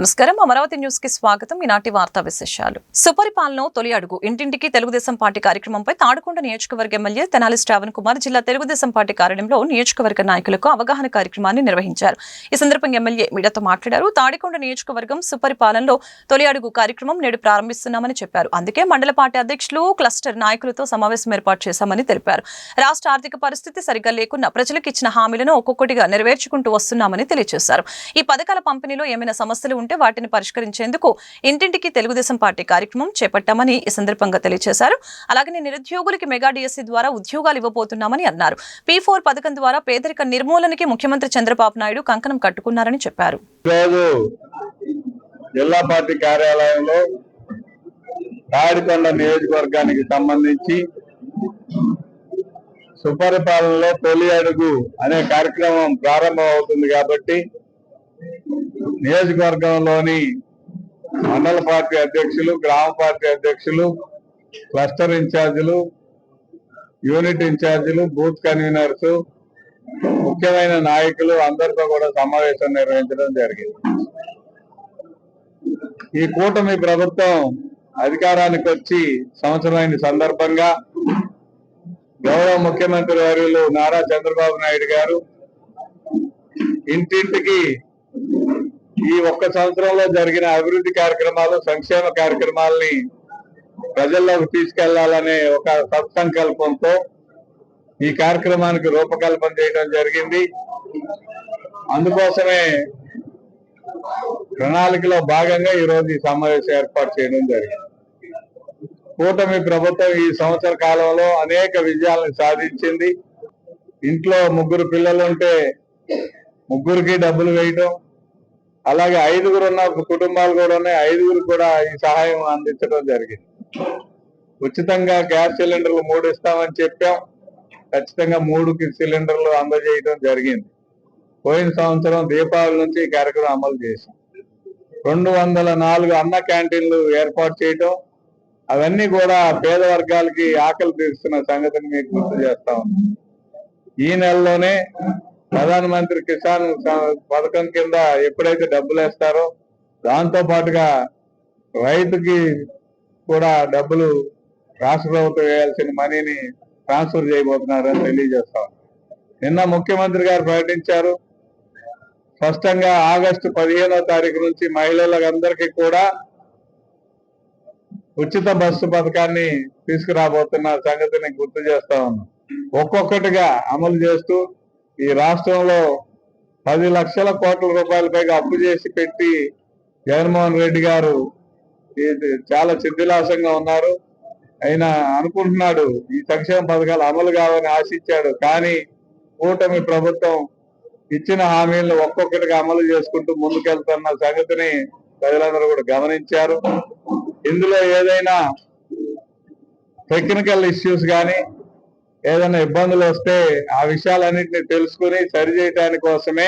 నమస్కారం, అమరావతి న్యూస్ కి స్వాగతం. ఈనాటి వార్తా విశేషాలు. సుపరిపాలన తొలి అడుగు ఇంటింటికి తెలుగుదేశం పార్టీ కార్యక్రమంపై తాడికొండ నియోజకవర్గ ఎమ్మెల్యే తెనాలి శ్రావణ్ కుమార్ జిల్లా తెలుగుదేశం పార్టీ కార్యాలయంలో నియోజకవర్గ నాయకులకు అవగాహన కార్యక్రమాన్ని నిర్వహించారు. ఈ సందర్భంగా ఎమ్మెల్యే మీడియాతో మాట్లాడారు. తాడికొండ నియోజకవర్గం సుపరిపాలనలో తొలి అడుగు కార్యక్రమం నేడు ప్రారంభిస్తున్నామని చెప్పారు. అందుకే మండల పార్టీ అధ్యక్షులు, క్లస్టర్ నాయకులతో సమావేశం ఏర్పాటు చేశామని తెలిపారు. రాష్ట్ర ఆర్థిక పరిస్థితి సరిగ్గా లేకున్నా ప్రజలకు ఇచ్చిన హామీలను ఒక్కొక్కటిగా నెరవేర్చుకుంటూ వస్తున్నామని తెలియజేశారు. ఈ పథకాల పంపిణీలో ఏమైనా సమస్యలు ఉంటే వాటిని పరిష్కరించేందుకు ఇంటింటికి తెలుగుదేశం పార్టీ కార్యక్రమం చేపట్టామని ఈ సందర్భంగా తెలియజేశారు. అలాగే నిరుద్యోగులకి మెగా డిఎస్సీ ద్వారా ఉద్యోగాలు ఇవ్వబోతున్నామని అన్నారు. P4 పథకం ద్వారా పేదరిక నిర్మూలనకి ముఖ్యమంత్రి చంద్రబాబు నాయుడు కంకణం కట్టుకున్నారని చెప్పారు. జిల్లా పార్టీ కార్యాలయంలో తాడికొండ నియోజకవర్గానికి సంబంధించి సుపరిపాలనలో తొలి అడుగు అనే కార్యక్రమం ప్రారంభం అవుతుంది కాబట్టి నియోజకవర్గంలోని మండల పార్టీ అధ్యక్షులు, గ్రామ పార్టీ అధ్యక్షులు, క్లస్టర్ ఇన్ఛార్జీలు, యూనిట్ ఇన్ఛార్జీలు, బూత్ కన్వీనర్స్, ముఖ్యమైన నాయకులు అందరితో కూడా సమావేశం నిర్వహించడం జరిగింది. ఈ కూటమి ప్రభుత్వం అధికారానికి వచ్చి సంవత్సరమైన సందర్భంగా గౌరవ ముఖ్యమంత్రి వర్యులు నారా చంద్రబాబు నాయుడు గారు ఇంటింటికి ఈ ఒక్క సంవత్సరంలో జరిగిన అభివృద్ధి కార్యక్రమాలు, సంక్షేమ కార్యక్రమాలని ప్రజల్లోకి తీసుకెళ్లాలనే ఒక సత్సంకల్పంతో ఈ కార్యక్రమానికి రూపకల్పన చేయడం జరిగింది. అందుకోసమే ప్రణాళికలో భాగంగా ఈరోజు ఈ సమావేశం ఏర్పాటు చేయడం జరిగింది. కూటమి ప్రభుత్వం ఈ సంవత్సర కాలంలో అనేక విజయాలను సాధించింది. ఇంట్లో 3 పిల్లలుంటే 3కి డబ్బులు వేయడం, అలాగే 5గురు ఉన్న కుటుంబాలు కూడా ఉన్నాయి, 5గురు కూడా ఈ సహాయం అందించడం జరిగింది. ఉచితంగా గ్యాస్ సిలిండర్లు 3 ఇస్తామని చెప్పాం. ఖచ్చితంగా 3 సిలిండర్లు అందజేయడం జరిగింది. పోయిన సంవత్సరం దీపావళి నుంచి ఈ కార్యక్రమం అమలు చేశాం. 204 అన్న క్యాంటీన్లు ఏర్పాటు చేయడం, అవన్నీ కూడా పేద వర్గాలకి ఆకలి తీరుస్తున్న సంగతిని మీకు గుర్తు చేస్తా ఉన్నాం. ఈ నెలలోనే ప్రధానమంత్రి కిసాన్ పథకం కింద ఎప్పుడైతే డబ్బులు వేస్తారో దాంతో పాటుగా రైతుకి కూడా డబ్బులు రాష్ట్ర ప్రభుత్వం వేయాల్సిన మనీని ట్రాన్స్ఫర్ చేయబోతున్నారని తెలియజేస్తాం. నిన్న ముఖ్యమంత్రి గారు ప్రకటించారు, స్పష్టంగా ఆగస్టు 15వ తారీఖు నుంచి మహిళలందరికీ కూడా ఉచిత బస్సు పథకాన్ని తీసుకురాబోతున్న సంగతిని గుర్తు చేస్తా ఉన్నాం. ఒక్కొక్కటిగా అమలు చేస్తూ ఈ రాష్ట్రంలో 10 లక్షల కోట్ల రూపాయల పైగా అప్పు చేసి పెట్టి జగన్మోహన్ రెడ్డి గారు చాలా చిద్దిలాసంగా ఉన్నారు. ఆయన అనుకుంటున్నాడు ఈ సంక్షేమ పథకాలు అమలు కావాలని ఆశించాడు. కానీ కూటమి ప్రభుత్వం ఇచ్చిన హామీలను ఒక్కొక్కటిగా అమలు చేసుకుంటూ ముందుకెళ్తున్న సంగతిని ప్రజలందరూ కూడా గమనించారు. ఇందులో ఏదైనా టెక్నికల్ ఇష్యూస్ కానీ ఏదైనా ఇబ్బందులు వస్తే ఆ విషయాలన్నింటినీ తెలుసుకుని సరిచేయడానికి కోసమే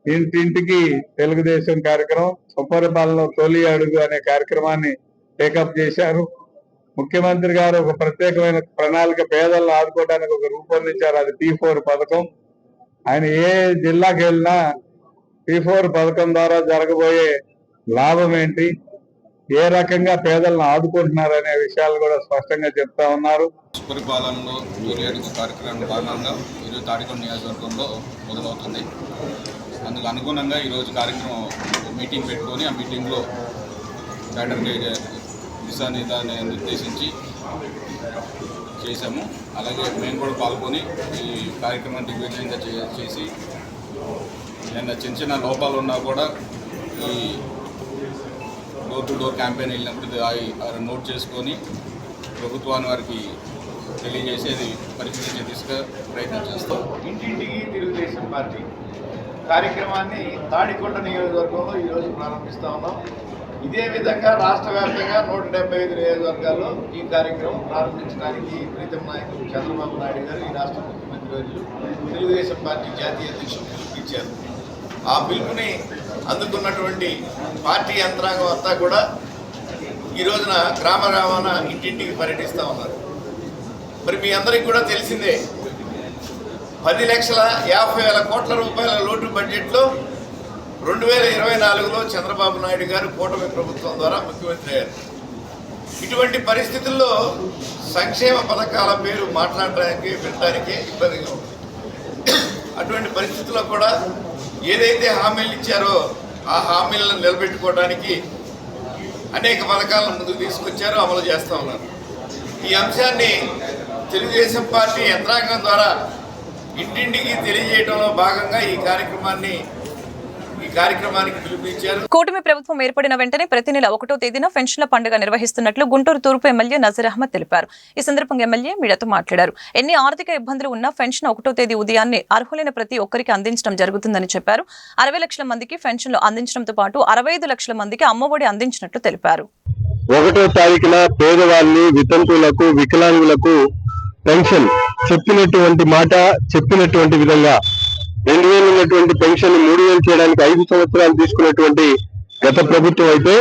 ఇంటింటికి తెలుగుదేశం కార్యక్రమం సుపరిపాలనలో తొలి అడుగు అనే కార్యక్రమాన్ని టేకప్ చేశారు. ముఖ్యమంత్రి గారు ఒక ప్రత్యేకమైన ప్రణాళిక పేదలను ఆదుకోవడానికి ఒక రూపొందించారు. అది P4 పథకం. ఆయన ఏ జిల్లాకి వెళ్ళినా P4 పథకం ద్వారా జరగబోయే లాభం ఏంటి, ఏ రకంగా పేదలను ఆదుకుంటున్నారు అనే విషయాలు కూడా స్పష్టంగా చెప్తా ఉన్నారు. సుపరిపాలనలో తొలి అడుగు కార్యక్రమం భాగంగా ఈరోజు తాడికొండ నియోజకవర్గంలో మొదలవుతుంది. అందుకు అనుగుణంగా ఈరోజు కార్యక్రమం మీటింగ్ పెట్టుకొని ఆ మీటింగ్లో కేడర్ దిశానిర్దేశాన్ని నిర్దేశించి చేశాము. అలాగే మేము కూడా పాల్గొని ఈ కార్యక్రమాన్ని దిగ్విజయంగా చేసి నిన్న చిన్న లోపాలు ఉన్నా కూడా ఈ డోర్ టు డోర్ క్యాంపెయిన్ వెళ్ళినప్పుడు నోట్ చేసుకొని ప్రభుత్వాన్ని వారికి తెలియజేసి అది పరిశీలించే దిశగా ప్రయత్నం చేస్తాం. ఇంటింటికి తెలుగుదేశం పార్టీ కార్యక్రమాన్ని తాడికొండ నియోజకవర్గంలో ఈరోజు ప్రారంభిస్తూ ఉన్నాం. ఇదే విధంగా రాష్ట్ర వ్యాప్తంగా 175 నియోజకవర్గాల్లో ఈ కార్యక్రమం ప్రారంభించడానికి ప్రీతం నాయకులు చంద్రబాబు నాయుడు గారు, ఈ రాష్ట్ర ముఖ్యమంత్రి వర్యులు తెలుగుదేశం పార్టీ జాతీయ అధ్యక్షులు పిలుపునిచ్చారు. ఆ పిలుపుని అందుకున్నటువంటి పార్టీ యంత్రాంగం అంతా కూడా ఈ రోజున గ్రామ గ్రామాన ఇంటింటికి పర్యటిస్తూ ఉన్నారు. మరి మీ అందరికీ కూడా తెలిసిందే, 10,50,00,000 కోట్ల రూపాయల లోటు బడ్జెట్లో 2024లో చంద్రబాబు నాయుడు గారు కూటమి ప్రభుత్వం ద్వారా ముఖ్యమంత్రి అయ్యారు. ఇటువంటి పరిస్థితుల్లో సంక్షేమ పథకాల పేరు మాట్లాడడానికి వినడానికి ఇబ్బందిగా ఉంది. అటువంటి పరిస్థితుల్లో కూడా ఏదైతే హామీలు ఇచ్చారో ఆ హామీలను నిలబెట్టుకోవడానికి అనేక పథకాలను ముందుకు తీసుకొచ్చారో అమలు చేస్తూ ఉన్నారు. ఈ అంశాన్ని తెలుగుదేశం పార్టీ యంత్రాంగం ద్వారా ఇంటింటికి తెలియజేయడంలో భాగంగా ఈ కార్యక్రమానికి పిలుపునిచ్చారు. కూటమి ప్రభుత్వం ఏర్పడిన వెంటనే ప్రతి నెల 1వ తేదీన పెన్షన్ల పండుగ నిర్వహిస్తున్నట్లు గుంటూరు తూర్పు ఎమ్మెల్యే నజీర్ అహ్మద్ తెలిపారు. ఈ సందర్భంగా ఎమ్మెల్యే మీడియాతో మాట్లాడారు. ఎన్ని ఆర్థిక ఇబ్బందులు ఉన్నా పెన్షన్ 1వ తేదీ ఉదయాన్నే అర్హులైన ప్రతి ఒక్కరికి అందించడం జరుగుతుందని చెప్పారు. 60 లక్షల మందికి పెన్షన్లు అందించడంతో పాటు 65 లక్షల మందికి అమ్మఒడి అందించినట్లు తెలిపారు. 1వ తారీఖున పేదవాళ్ళని, వితంతువులకు, వికలాంగులకు పెన్షన్ చెప్పినటువంటి మాట చెప్పినటువంటి విధంగా 2000 ఉన్నటువంటి పెన్షన్ 3000 చేయడానికి 5 సంవత్సరాలు తీసుకున్నటువంటి గత ప్రభుత్వం అయితే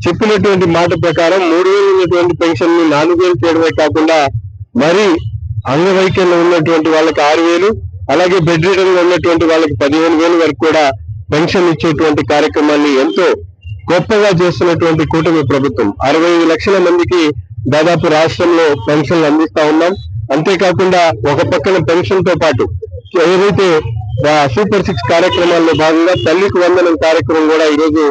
చెప్పినటువంటి మాట ప్రకారం 3000 ఉన్నటువంటి పెన్షన్ ని 4000 చేయడమే కాకుండా మరి అంగవైకల్యం ఉన్నటువంటి వాళ్ళకి 6000, అలాగే బెడ్ రిడన్ లో ఉన్నటువంటి వాళ్ళకి 15,000 వరకు కూడా పెన్షన్ ఇచ్చేటువంటి కార్యక్రమాన్ని ఎంతో గొప్పగా చేస్తున్నటువంటి కూటమి ప్రభుత్వం 65 లక్షల మందికి దాదాపు రాష్ట్రంలో పెన్షన్లు అందిస్తా ఉన్నాం. అంతేకాకుండా ఒక పక్కన పెన్షన్ తో పాటు ఏదైతే సూపర్ 6 కార్యక్రమాల్లో భాగంగా తల్లికి వందనం కార్యక్రమం కూడా ఈరోజు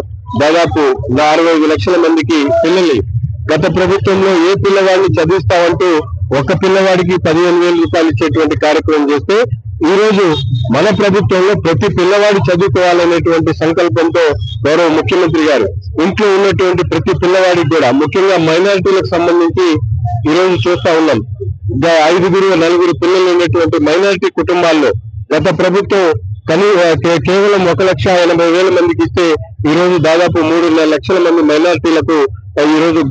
దాదాపు 65 లక్షల మందికి పిల్లల్ని గత ప్రభుత్వంలో ఏ పిల్లవాడిని చదివిస్తామంటూ ఒక పిల్లవాడికి 15,000 రూపాయలు ఇచ్చేటువంటి కార్యక్రమం చేస్తే ఈ రోజు మన ప్రభుత్వంలో ప్రతి పిల్లవాడు చదువుకోవాలనేటువంటి సంకల్పంతో గౌరవ ముఖ్యమంత్రి గారు ఇంట్లో ఉన్నటువంటి ప్రతి పిల్లవాడికి కూడా ముఖ్యంగా మైనారిటీలకు సంబంధించి ఈ రోజు చూస్తా ఉన్నాం. 5-4 పిల్లలు ఉన్నటువంటి మైనారిటీ కుటుంబాల్లో గత ప్రభుత్వం కేవలం 1,80,000 మందికి ఇస్తే ఈ రోజు దాదాపు 3.5 లక్షల మంది మైనారిటీలకు ఈ రోజు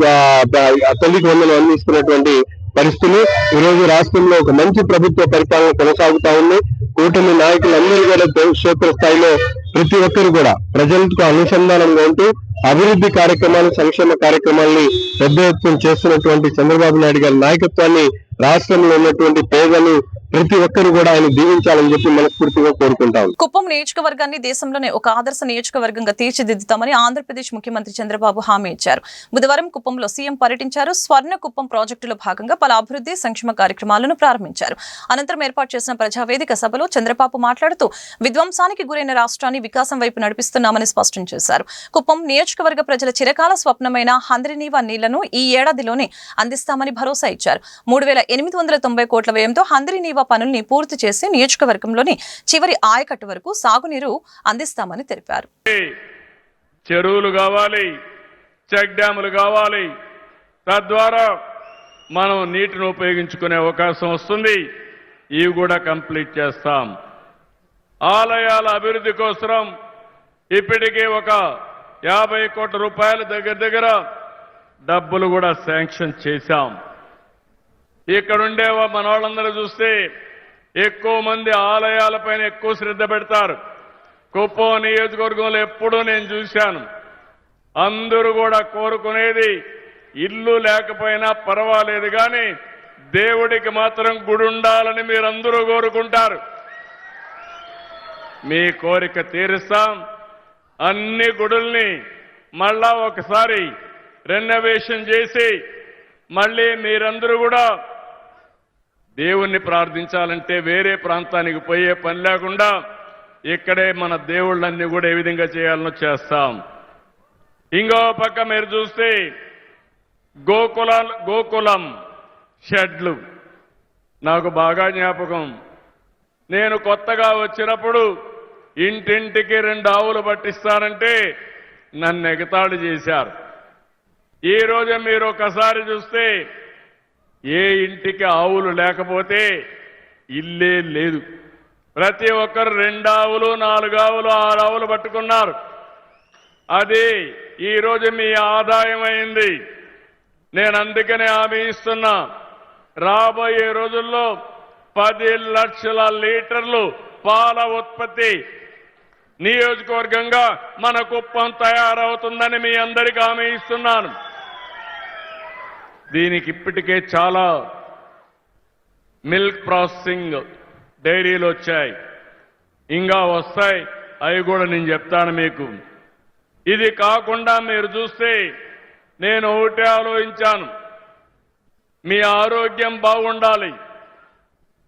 తల్లికి వందనం అందిస్తున్నటువంటి పరిస్థితులు ఈ రోజు రాష్ట్రంలో ఒక మంచి ప్రభుత్వ పరిపాలన కొనసాగుతా ఉంది. కూటమి నాయకులందరూ కూడా క్షేత్ర స్థాయిలో ప్రతి ఒక్కరు కూడా ప్రజలకు అనుసంధానంగా ఉంటూ అభివృద్ధి కార్యక్రమాలు, సంక్షేమ కార్యక్రమాల్ని పెద్ద ఎత్తున చేస్తున్నటువంటి చంద్రబాబు నాయుడు గారి నాయకత్వాన్ని రాష్ట్రంలో ఉన్నటువంటి పేదలు ప్రతి ఒక్కరు కూడా ఆయన దీవించాలని చెప్పి మనస్ఫూర్తిగా కోరుకుంటాం. కుప్పం నియోజకవర్గాన్ని దేశంలోనే ఒక ఆదర్శ నియోజకవర్గంగా తీర్చిదిద్దుతామని ఆంధ్రప్రదేశ్ ముఖ్యమంత్రి చంద్రబాబు హామీ ఇచ్చారు. బుధవారం కుప్పంలో సీఎం పర్యటించారు. స్వర్ణ కుప్పం ప్రాజెక్టులో భాగంగా పలు అభివృద్ధి సంక్షేమ కార్యక్రమాలను ప్రారంభించారు. అనంతరం ఏర్పాటు చేసిన ప్రజావేదిక సభలో చంద్రబాబు మాట్లాడుతూ విధ్వంసానికి గురైన రాష్ట్రాన్ని వికాసం వైపు నడిపిస్తున్నామని స్పష్టం చేశారు. కుప్పం నియోజకవర్గ ప్రజల చిరకాల స్వప్నమైన హంద్రినీవా నీళ్లను ఈ ఏడాదిలోనే అందిస్తామని భరోసా ఇచ్చారు. 3,890 కోట్ల వ్యయంతో హంద్రినీవా పనుల్ని పూర్తి చేసి నియోజకవర్గంలోని చివరి ఆయకట్టు వరకు సాగునీరు అందిస్తామని తెలిపారు. చెరువులు కావాలి, చెక్ డ్యాములు కావాలి, తద్వారా మనం నీటిని ఉపయోగించుకునే అవకాశం వస్తుంది. ఇవి కూడా కంప్లీట్ చేస్తాం. ఆలయాల అభివృద్ధి కోసం ఇప్పటికే ఒక 50 కోట్ల రూపాయల దగ్గర డబ్బులు కూడా శాంక్షన్ చేశాం. ఇక్కడుండే మన వాళ్ళందరూ చూస్తే ఎక్కువ మంది ఆలయాలపైన ఎక్కువ శ్రద్ధ పెడతారు. కుప్పం నియోజకవర్గంలో ఎప్పుడూ నేను చూశాను. అందరూ కూడా కోరుకునేది ఇల్లు లేకపోయినా పర్వాలేదు కానీ దేవుడికి మాత్రం గుడి ఉండాలని మీరందరూ కోరుకుంటారు. మీ కోరిక తీరుస్తాం. అన్ని గుడుల్ని మళ్ళా ఒకసారి రెనోవేషన్ చేసి మళ్ళీ మీరందరూ కూడా దేవుణ్ణి ప్రార్థించాలంటే వేరే ప్రాంతానికి పోయే పని లేకుండా ఇక్కడే మన దేవుళ్ళన్నీ కూడా ఏ విధంగా చేయాలనో చేస్తాం. ఇంకో పక్క మీరు చూస్తే గోకులం షెడ్లు నాకు బాగా జ్ఞాపకం. నేను కొత్తగా వచ్చినప్పుడు ఇంటింటికి 2 ఆవులు పట్టిస్తానంటే నన్ను ఎగతాళి చేశారు. ఈ రోజు మీరు ఒకసారి చూస్తే ఏ ఇంటికి ఆవులు లేకపోతే ఇల్లే లేదు. ప్రతి ఒక్కరు 2 ఆవులు, 4 ఆవులు, 6 ఆవులు పట్టుకున్నారు. అది ఈరోజు మీ ఆదాయం అయింది. నేను అందుకనే హామీ ఇస్తున్నా, రాబోయే రోజుల్లో 10 లక్షల లీటర్లు పాల ఉత్పత్తి నియోజకవర్గంగా మన కుప్పం తయారవుతుందని మీ అందరికీ హామీ ఇస్తున్నాను. దీనికి ఇప్పటికే చాలా మిల్క్ ప్రాసెసింగ్ డైరీలు వచ్చాయి, ఇంకా వస్తాయి. అవి కూడా నేను చెప్తాను మీకు. ఇది కాకుండా మీరు చూస్తే నేను ఒకటే ఆలోచించాను, మీ ఆరోగ్యం బాగుండాలి.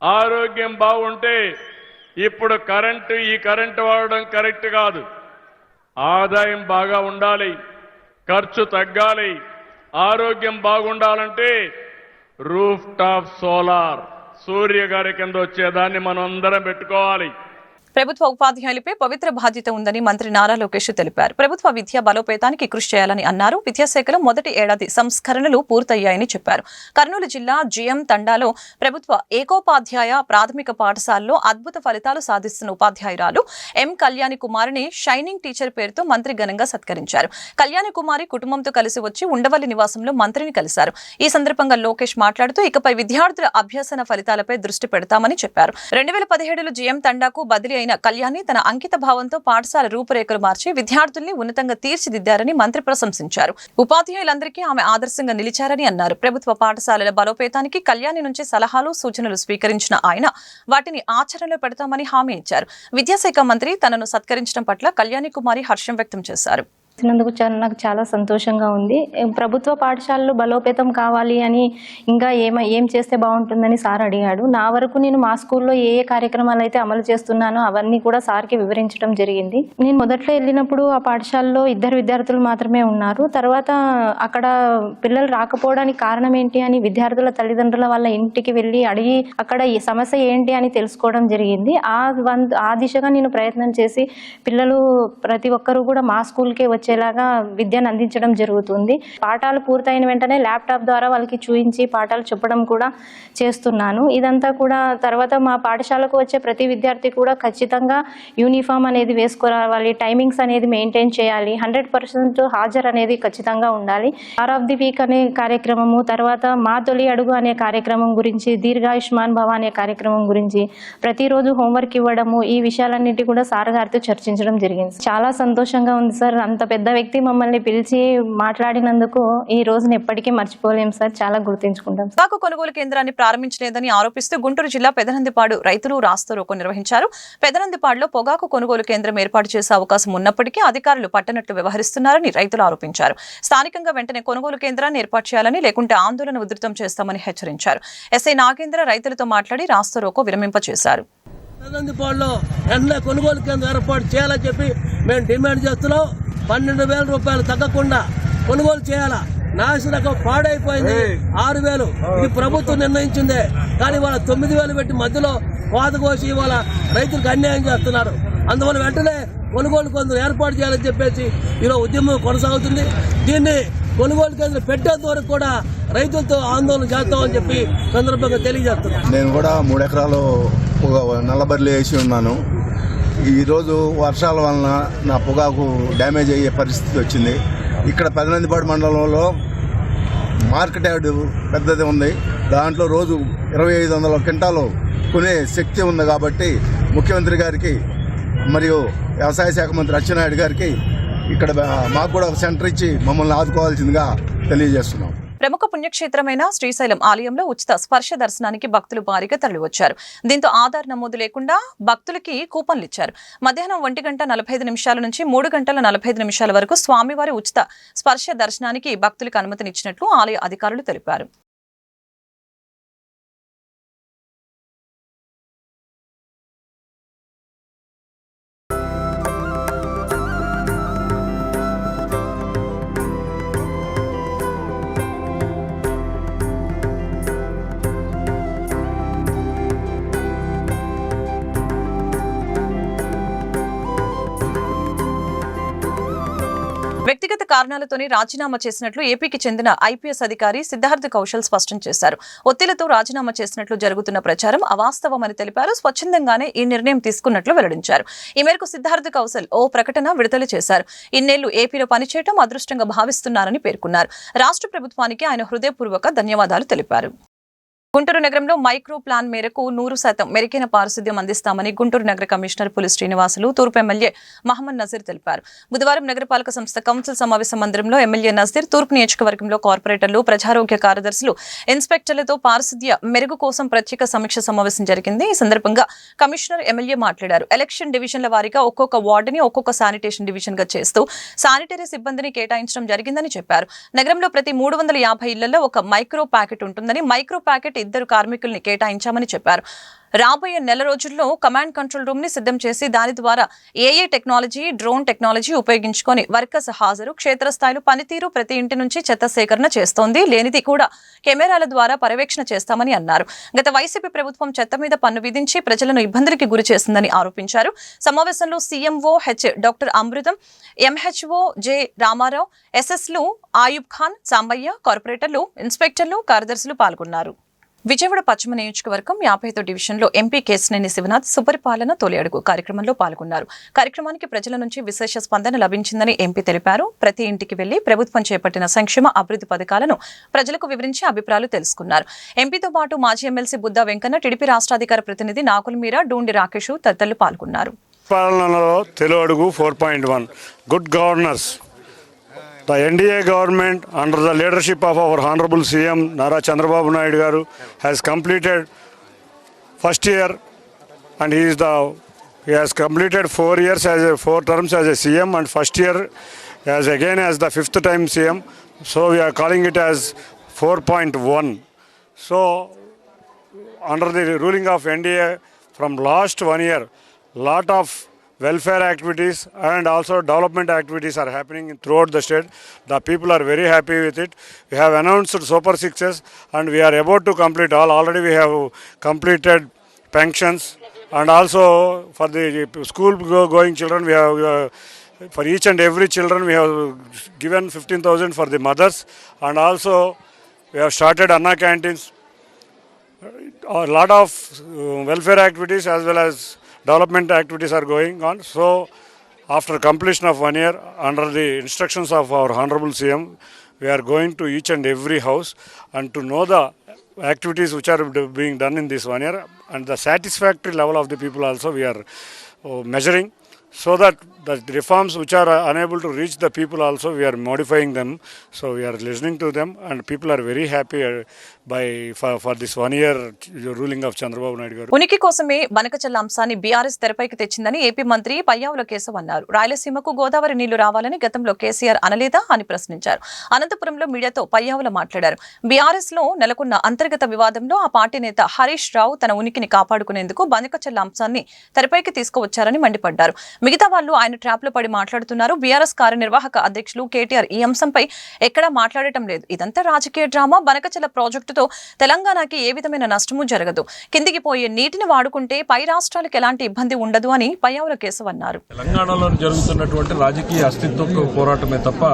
ఆరోగ్యం బాగుంటే ఇప్పుడు ఈ కరెంటు వాడడం కరెక్ట్ కాదు. ఆదాయం బాగా ఉండాలి, ఖర్చు తగ్గాలి. ఆరోగ్యం బాగుండాలంటే రూఫ్ టాప్ సోలార్ సూర్య గారి కింద వచ్చేదాన్ని మనం అందరం పెట్టుకోవాలి. ప్రభుత్వ ఉపాధ్యాయులపై పవిత్ర బాధ్యత ఉందని మంత్రి నారా లోకేష్ తెలిపారు. ప్రభుత్వ విద్యా బలోపేతానికి కృషి చేయాలని అన్నారు. విద్యాశాఖలో మొదటి ఏడాది సంస్కరణలు పూర్తయ్యాయని చెప్పారు. కర్నూలు జిల్లా జిఎం తండాలో ప్రభుత్వ ఏకోపాధ్యాయ ప్రాథమిక పాఠశాలలో అద్భుత ఫలితాలు సాధిస్తున్న ఉపాధ్యాయురాలు ఎం కళ్యాణి కుమారిని షైనింగ్ టీచర్ పేరుతో మంత్రి ఘనంగా సత్కరించారు. కళ్యాణి కుమారి కుటుంబంతో కలిసి వచ్చి ఉండవల్లి నివాసంలో మంత్రిని కలిశారు. ఈ సందర్భంగా లోకేష్ మాట్లాడుతూ ఇకపై విద్యార్థుల అభ్యసన ఫలితాలపై దృష్టి పెడతామని చెప్పారు. 2017లో జిఎం తండాకు బదిలీ అయిన కళ్యాణి తన అంకిత భావంతో పాఠశాల రూపురేఖలు మార్చి విద్యార్థుల్ని ఉన్నతంగా తీర్చిదిద్దారని మంత్రి ప్రశంసించారు. ఉపాధ్యాయులందరికీ ఆమె ఆదర్శంగా నిలిచారని అన్నారు. ప్రభుత్వ పాఠశాలల బలోపేతానికి కళ్యాణి నుంచి సలహాలు సూచనలు స్వీకరించిన ఆయన వాటిని ఆచరణలో పెడతామని హామీ ఇచ్చారు. విద్యాశాఖ మంత్రి తనను సత్కరించడం పట్ల కళ్యాణి కుమారి హర్షం వ్యక్తం చేశారు. ఇచ్చినందుకు నాకు చాలా సంతోషంగా ఉంది. ప్రభుత్వ పాఠశాలలు బలోపేతం కావాలి అని ఇంకా ఏం చేస్తే బాగుంటుందని సార్ అడిగాడు. నా వరకు నేను మా స్కూల్లో ఏ కార్యక్రమాలు అయితే అమలు చేస్తున్నానో అవన్నీ కూడా సార్కి వివరించడం జరిగింది. నేను మొదట్లో వెళ్ళినప్పుడు ఆ పాఠశాలలో 2 విద్యార్థులు మాత్రమే ఉన్నారు. తర్వాత అక్కడ పిల్లలు రాకపోవడానికి కారణం ఏంటి అని విద్యార్థుల తల్లిదండ్రుల వాళ్ళ ఇంటికి వెళ్ళి అడిగి అక్కడ ఈ సమస్య ఏంటి అని తెలుసుకోవడం జరిగింది. ఆ దిశగా నేను ప్రయత్నం చేసి పిల్లలు ప్రతి ఒక్కరూ కూడా మా స్కూల్కే వచ్చేలాగా విద్యను అందించడం జరుగుతుంది. పాఠాలు పూర్తయిన వెంటనే ల్యాప్టాప్ ద్వారా వాళ్ళకి చూపించి పాఠాలు చెప్పడం కూడా చేస్తున్నాను. ఇదంతా కూడా తర్వాత మా పాఠశాలకు వచ్చే ప్రతి విద్యార్థి కూడా ఖచ్చితంగా యూనిఫామ్ అనేది వేసుకోవాలి, టైమింగ్స్ అనేది మెయింటైన్ చేయాలి, 100% హాజరు అనేది ఖచ్చితంగా ఉండాలి. ఆర్ ఆఫ్ ది వీక్ అనే కార్యక్రమము, తర్వాత మా తొలి అడుగు అనే కార్యక్రమం గురించి, దీర్ఘాయుష్మాన్ భవ అనే కార్యక్రమం గురించి ప్రతిరోజు హోంవర్క్ ఇవ్వడము, ఈ విషయాలన్నిటి కూడా సార్ గారితో చర్చించడం జరిగింది. చాలా సంతోషంగా ఉంది సార్. అంత పెద్ద వ్యక్తి మమ్మల్ని పిలిచి మాట్లాడినందుకు ఈ రోజును ఎప్పటికీ మర్చిపోలేం సార్. చాలా గుర్తుంచుకుంటాం. పొగాకు కొనుగోలు కేంద్రాన్ని ప్రారంభించలేదని ఆరోపిస్తూ గుంటూరు జిల్లా పెదనందిపాడు రైతులు రాస్తారోకో నిర్వహించారు. పెదనందిపాడులో పొగాకు కొనుగోలు కేంద్రం ఏర్పాటు చేసే అవకాశం ఉన్నప్పటికీ అధికారులు పట్టనట్లు వ్యవహరిస్తున్నారని రైతులు ఆరోపించారు. స్థానికంగా వెంటనే కొనుగోలు కేంద్రాన్ని ఏర్పాటు చేయాలని, లేకుంటే ఆందోళన ఉధృతం చేస్తామని హెచ్చరించారు. ఎస్ఐ నాగేంద్ర రైతులతో మాట్లాడి రాస్తారోకో విరమింపచేశారు. పెదనందిపాడులో వెంటనే కొనుగోలు కేంద్రం ఏర్పాటు చేయాలని చెప్పి మేము డిమాండ్ చేస్తున్నాం. 12,000 రూపాయలు తగ్గకుండా కొనుగోలు చేయాలా. నాశనకం పాడైపోయింది. 6,000 ఇది ప్రభుత్వం నిర్ణయించిందే, కానీ వాళ్ళ 9,000 పెట్టి మధ్యలో కోత కోసి వాళ్ళ రైతులకు అన్యాయం చేస్తున్నారు. అందువల్ల వెంటనే కొనుగోలు కేంద్రం ఏర్పాటు చేయాలని చెప్పేసి ఈరోజు ఉద్యమం కొనసాగుతుంది. దీన్ని కొనుగోలు కేంద్రం పెట్టేంత వరకు కూడా రైతులతో ఆందోళన చేస్తామని చెప్పి సందర్భంగా తెలియజేస్తున్నాను. నేను కూడా 3 ఎకరాలు నల్లబర్లు వేసి ఉన్నాను. ఈరోజు వర్షాల వలన నా పొగాకు డ్యామేజ్ అయ్యే పరిస్థితి వచ్చింది. ఇక్కడ పెదనందిపాడు మండలంలో మార్కెట్ యార్డు పెద్దది ఉంది. దాంట్లో రోజు 2,500 క్వింటాలు కొనే శక్తి ఉంది. కాబట్టి ముఖ్యమంత్రి గారికి మరియు వ్యవసాయ శాఖ మంత్రి అచ్చెన్నాయుడు గారికి ఇక్కడ మాకు కూడా ఒక సెంటర్ ఇచ్చి మమ్మల్ని ఆదుకోవాల్సిందిగా తెలియజేస్తున్నాం. ప్రముఖ పుణ్యక్షేత్రమైన శ్రీశైలం ఆలయంలో ఉచిత స్పర్శ దర్శనానికి భక్తులు భారీగా తరలివచ్చారు. దీంతో ఆధార్ నమోదు లేకుండా భక్తులకి కూపన్లు ఇచ్చారు. మధ్యాహ్నం 1:45 నుంచి 3:45 వరకు స్వామివారి ఉచిత స్పర్శ దర్శనానికి భక్తులకు అనుమతినిచ్చినట్లు ఆలయ అధికారులు తెలిపారు. వ్యక్తిగత కారణాలతోనే రాజీనామా చేసినట్లు ఏపీకి చెందిన ఐపీఎస్ అధికారి సిద్ధార్థ్ కౌశల్ స్పష్టం చేశారు. ఒత్తిళ్లతో రాజీనామా చేసినట్లు జరుగుతున్న ప్రచారం అవాస్తవమని తెలిపారు. స్వచ్ఛందంగానే ఈ నిర్ణయం తీసుకున్నట్లు వెల్లడించారు. ఈ మేరకు సిద్ధార్థ్ కౌశల్ ఓ ప్రకటన విడుదల చేశారు. ఇన్నేళ్లు ఏపీలో పనిచేయడం అదృష్టంగా భావిస్తున్నారని పేర్కొన్నారు. రాష్ట్ర ప్రభుత్వానికి ఆయన హృదయపూర్వక ధన్యవాదాలు తెలిపారు. గుంటూరు నగరంలో మైక్రో ప్లాన్ మేరకు 100% మెరుగైన పారిశుద్ధ్యం అందిస్తామని గుంటూరు నగర కమిషనర్ పులి శ్రీనివాసులు, తూర్పు ఎమ్మెల్యే మహమ్మద్ నజీర్ తెలిపారు. బుధవారం నగరపాలక సంస్థ కౌన్సిల్ సమావేశ మందిరంలో ఎమ్మెల్యే నజీర్ తూర్పు నియోజకవర్గంలో కార్పొరేటర్లు, ప్రజారోగ్య కార్యదర్శులు, ఇన్స్పెక్టర్లతో పారిశుద్ధ్య మెరుగు కోసం ప్రత్యేక సమీక్ష సమావేశం జరిగింది. ఈ సందర్భంగా కమిషనర్, ఎమ్మెల్యే మాట్లాడారు. ఎలక్షన్ డివిజన్ల వారీగా ఒక్కొక్క వార్డుని ఒక్కొక్క శానిటేషన్ డివిజన్ గా చేస్తూ శానిటరీ సిబ్బందిని కేటాయించడం జరిగిందని చెప్పారు. నగరంలో ప్రతి 350 ఇళ్లలో ఒక మైక్రో ప్యాకెట్ ఉంటుందని, మైక్రో ప్యాకెట్ 2 కార్మికుల్ని కేటాయించామని చెప్పారు. రాబోయే నెల రోజుల్లో కమాండ్ కంట్రోల్ రూమ్ ని సిద్ధం చేసి దాని ద్వారా ఏఐ టెక్నాలజీ, డ్రోన్ టెక్నాలజీ ఉపయోగించుకొని వర్కర్స్ హాజరు, క్షేత్రస్థాయిలో పనితీరు, ప్రతి ఇంటి నుంచి చెత్త సేకరణ చేస్తోంది. లేనిది కూడా కెమెరాల ద్వారా పర్యవేక్షణ చేస్తామని అన్నారు. గత వైసీపీ ప్రభుత్వం చెత్త మీద పన్ను విధించి ప్రజలను ఇబ్బందులకి గురి చేసిందని ఆరోపించారు. సమావేశంలో సీఎంఓ డాక్టర్ అమృతం, ఎంహెచ్ఓ జె రామారావు, ఎస్ఎస్లు ఆయుబ్ ఖాన్, సాంబయ్య, కార్పొరేటర్లు, ఇన్స్పెక్టర్లు, కార్యదర్శులు పాల్గొన్నారు. విజయవాడ పశ్చిమ నియోజకవర్గం 55వ డివిజన్లో ఎంపీ కేశినేని శివనాథ్ సుపరిపాలన తొలి అడుగు కార్యక్రమంలో పాల్గొన్నారు. కార్యక్రమానికి ప్రజల నుంచి విశేష స్పందన లభించిందని ఎంపీ తెలిపారు. ప్రతి ఇంటికి వెళ్లి ప్రభుత్వం చేపట్టిన సంక్షేమ అభివృద్ధి పథకాలను ప్రజలకు వివరించి అభిప్రాయాలు తెలుసుకున్నారు. ఎంపీతో పాటు మాజీ ఎమ్మెల్సీ బుద్దా వెంకన్న, టీడీపీ రాష్ట్ర అధికార ప్రతినిధి నాకుల్ మీరా, డూండి రాకేష్ తదితరులు పాల్గొన్నారు. పాలనలో తొలి అడుగు 4.1 good governors. The NDA government, under the leadership of our Honorable CM Nara Chandrababu Naidu Garu, has completed first year, and he has completed 4 years as 4 terms as a CM, and first year as again as the 5th time CM. So we are calling it as 4.1. So under the ruling of NDA from last 1 year, lot of welfare activities and also development activities are happening throughout the state. The people are very happy with it. We have announced Super 6s and we are about to complete all. Already we have completed pensions, and also for the school going children, we have for each and every children we have given 15,000 for the mothers, and also we have started Anna canteens. A lot of welfare activities as well as development activities are going on. So after completion of 1 year, under the instructions of our Honorable CM, we are going to each and every house and to know the activities which are being done in this 1 year, and the satisfactory level of the people also we are measuring, so that the reforms which are unable to reach the people also we are modifying them. So we are listening to them, and people are very happy for this 1 year ruling of Chandrababu Naidu Garu. ఉనికి కోసమే బనకచల్ల అంశాన్ని BRS తెరపైకి తెచ్చిందని AP మంత్రి పయ్యావుల కేశవ్ అన్నారు. రాయలసీమకు గోదావరి నీళ్లు రావాలని గతంలో కేసీఆర్ అనలేదా అని ప్రశ్నించారు. అనంతపురంలో మీడియాతో పయ్యావుల మాట్లాడారు. బీఆర్ఎస్ లో నెలకొన్న అంతర్గత వివాదంలో ఆ పార్టీ నేత హరీష్ రావు తన ఉనికిని కాపాడుకునేందుకు బనకచల్ల అంశాన్ని తెరపైకి తీసుకువచ్చారని మండిపడ్డారు. మిగతా వాళ్ళు ఆయన ట్రాప్ లో పడి మాట్లాడుతున్నారు. బీఆర్ఎస్ కార్యనిర్వాహక అధ్యక్షులు కేటీఆర్ ఈ అంశంపై ఎక్కడా మాట్లాడటం లేదు. ఇదంతా రాజకీయ డ్రామా. బనకచల్ల ప్రాజెక్టుతో తెలంగాణకి ఏ విధమైన నష్టమూ జరగదు. కిందికి పోయే నీటిని వాడుకుంటే పై రాష్ట్రాలకు ఎలాంటి ఇబ్బంది ఉండదు అని పయ్యావుల కేశవ్ అన్నారు. తెలంగాణలో జరుగుతున్నటువంటి రాజకీయ అస్తిత్వ పోరాటమే తప్ప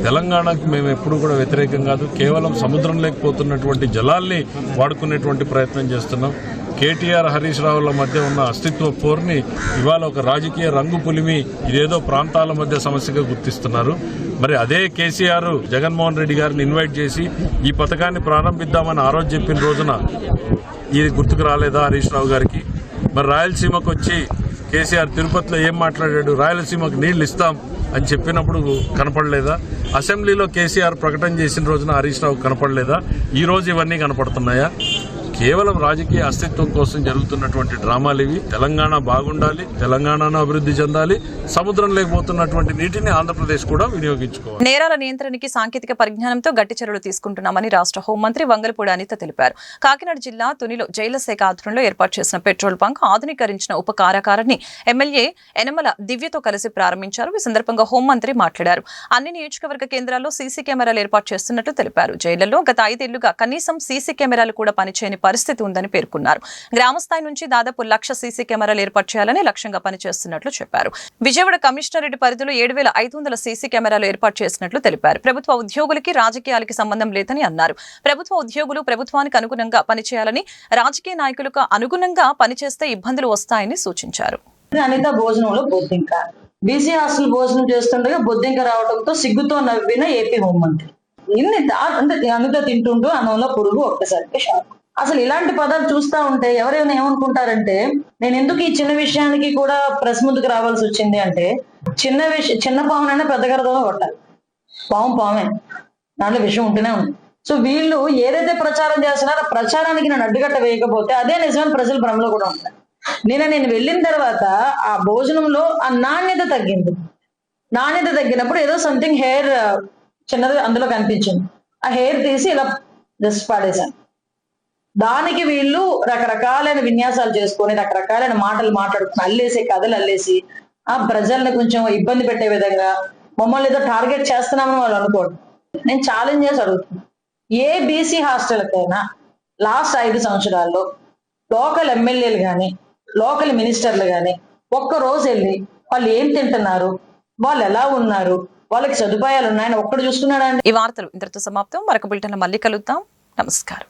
తెలంగాణకు మేము ఎప్పుడు కూడా వ్యతిరేకం కాదు. కేవలం సముద్రం లేకపోతున్నటువంటి జలాల్ని వాడుకునేటువంటి ప్రయత్నం చేస్తున్నాం. కేటీఆర్, హరీష్ రావుల మధ్య ఉన్న అస్తిత్వ పోర్ని ఇవాళ ఒక రాజకీయ రంగు పులిమి ఇదేదో ప్రాంతాల మధ్య సమస్యగా గుర్తిస్తున్నారు. మరి అదే కేసీఆర్ జగన్మోహన్ రెడ్డి గారిని ఇన్వైట్ చేసి ఈ పథకాన్ని ప్రారంభిద్దామని ఆ రోజు చెప్పిన రోజున ఇది గుర్తుకు రాలేదా హరీష్ రావు గారికి? మరి రాయలసీమకు వచ్చి కేసీఆర్ తిరుపతిలో ఏం మాట్లాడాడు? రాయలసీమకు నీళ్లు ఇస్తాం అని చెప్పినప్పుడు కనపడలేదా? అసెంబ్లీలో కేసీఆర్ ప్రకటన చేసిన రోజున హరీష్ రావు కనపడలేదా? ఈ రోజు ఇవన్నీ కనపడుతున్నాయా? కేవలం రాజకీయ అస్తిత్వం కోసం జరుగుతున్నటువంటి డ్రామాలు ఇవి. తెలంగాణ బాగుండాలి, తెలంగాణను అభివృద్ధి చెందాలి, సముద్రం లేకపోతున్నటువంటి నీటిని ఆంధ్రప్రదేశ్ కూడా వినియోగించుకోవాలి. నేరాల నియంత్రణకి సాంకేతిక పరిజ్ఞానంతో గట్టి చర్యలు తీసుకుంటున్నామని రాష్ట్ర హోంమంత్రి వంగలపూడి అనిత తెలిపారు. కాకినాడ జిల్లా తునిలో జైళ్ల శాఖ ఆధ్వర్యంలో ఏర్పాటు చేసిన పెట్రోల్ బంక్ ఆధునీకరించిన ఉప కారాగారాన్ని ఎమ్మెల్యే యనమల దివ్యతో కలిసి ప్రారంభించారు. ఈ సందర్భంగా హోంమంత్రి మాట్లాడారు. అన్ని నియోజకవర్గ కేంద్రాల్లో సీసీ కెమెరాలు ఏర్పాటు చేస్తున్నట్లు తెలిపారు. జైళ్లలో గత 5 ఏళ్లుగా కనీసం సీసీ కెమెరాలు కూడా పనిచేయని పరిస్థితి ఉందని పేర్కొన్నారు. గ్రామస్థాయి నుంచి దాదాపు 1,00,000 సీసీ కెమెరాలు ఏర్పాటు చేయాలని లక్ష్యంగా పనిచేస్తున్నట్లు చెప్పారు. విజయవాడ కమిషనరేట్ పరిధిలో 7,500 సీసీ కెమెరాలు ఏర్పాటు చేసినట్లు తెలిపారు. ప్రభుత్వ ఉద్యోగులకి రాజకీయాలకి సంబంధం లేదని అన్నారు. ప్రభుత్వ ఉద్యోగులు ప్రభుత్వానికి అనుగుణంగా పనిచేయాలని, రాజకీయ నాయకులకు అనుగుణంగా పనిచేస్తే ఇబ్బందులు వస్తాయని సూచించారు. అనిత భోజనంలో బొద్దింక బీసీ హాస్టల్ భోజనం చేస్తుండగా బొద్దింక రావడంతో సిగ్గుతో నవ్విన ఏపీ హోంమంత్రి. అనిత తింటుంటూ అన్నంలో పురుగు ఒక్కసారికి షాక్. అసలు ఇలాంటి పదాలు చూస్తా ఉంటే ఎవరైనా ఏమనుకుంటారంటే నేను ఎందుకు ఈ చిన్న విషయానికి కూడా ప్రెస్ ముందుకు రావాల్సి వచ్చింది అంటే, చిన్న పామునైనా పెద్ద గరదలో కొట్టాలి. పామే దాంట్లో విషయం ఉంటూనే ఉంది. సో వీళ్ళు ఏదైతే ప్రచారం చేస్తున్నారో ఆ ప్రచారానికి నేను అడ్డుకట్ట వేయకపోతే అదే నిజమైన ప్రజల భ్రమలో కూడా ఉంటాను. నేను వెళ్ళిన తర్వాత ఆ భోజనంలో ఆ నాణ్యత తగ్గింది. నాణ్యత తగ్గినప్పుడు ఏదో సంథింగ్ హెయిర్ చిన్నది అందులో కనిపించింది. ఆ హెయిర్ తీసి ఇలా జస్ట్ పాడేశాను. దానికి వీళ్ళు రకరకాలైన విన్యాసాలు చేసుకొని రకరకాలైన మాటలు మాట్లాడుకుని అల్లేసి కథలు అల్లేసి ఆ ప్రజల్ని కొంచెం ఇబ్బంది పెట్టే విధంగా మమ్మల్ని ఏదో టార్గెట్ చేస్తున్నామని వాళ్ళు అనుకోండి. నేను ఛాలెంజ్ చేసి అడుగుతున్నాను, ఏ బీసీ హాస్టల్కైనా లాస్ట్ 5 సంవత్సరాల్లో లోకల్ ఎమ్మెల్యేలు కానీ లోకల్ మినిస్టర్లు కానీ ఒక్కరోజు వెళ్ళి వాళ్ళు ఏం తింటున్నారు, వాళ్ళు ఎలా ఉన్నారు, వాళ్ళకి సదుపాయాలు ఉన్నాయని ఒక్కడు చూసుకున్నాడా అండి? ఈ వార్తలు ఇంతటితో సమాప్తం. మరొక బులెటిన్లో మళ్ళీ కలుద్దాం. నమస్కారం.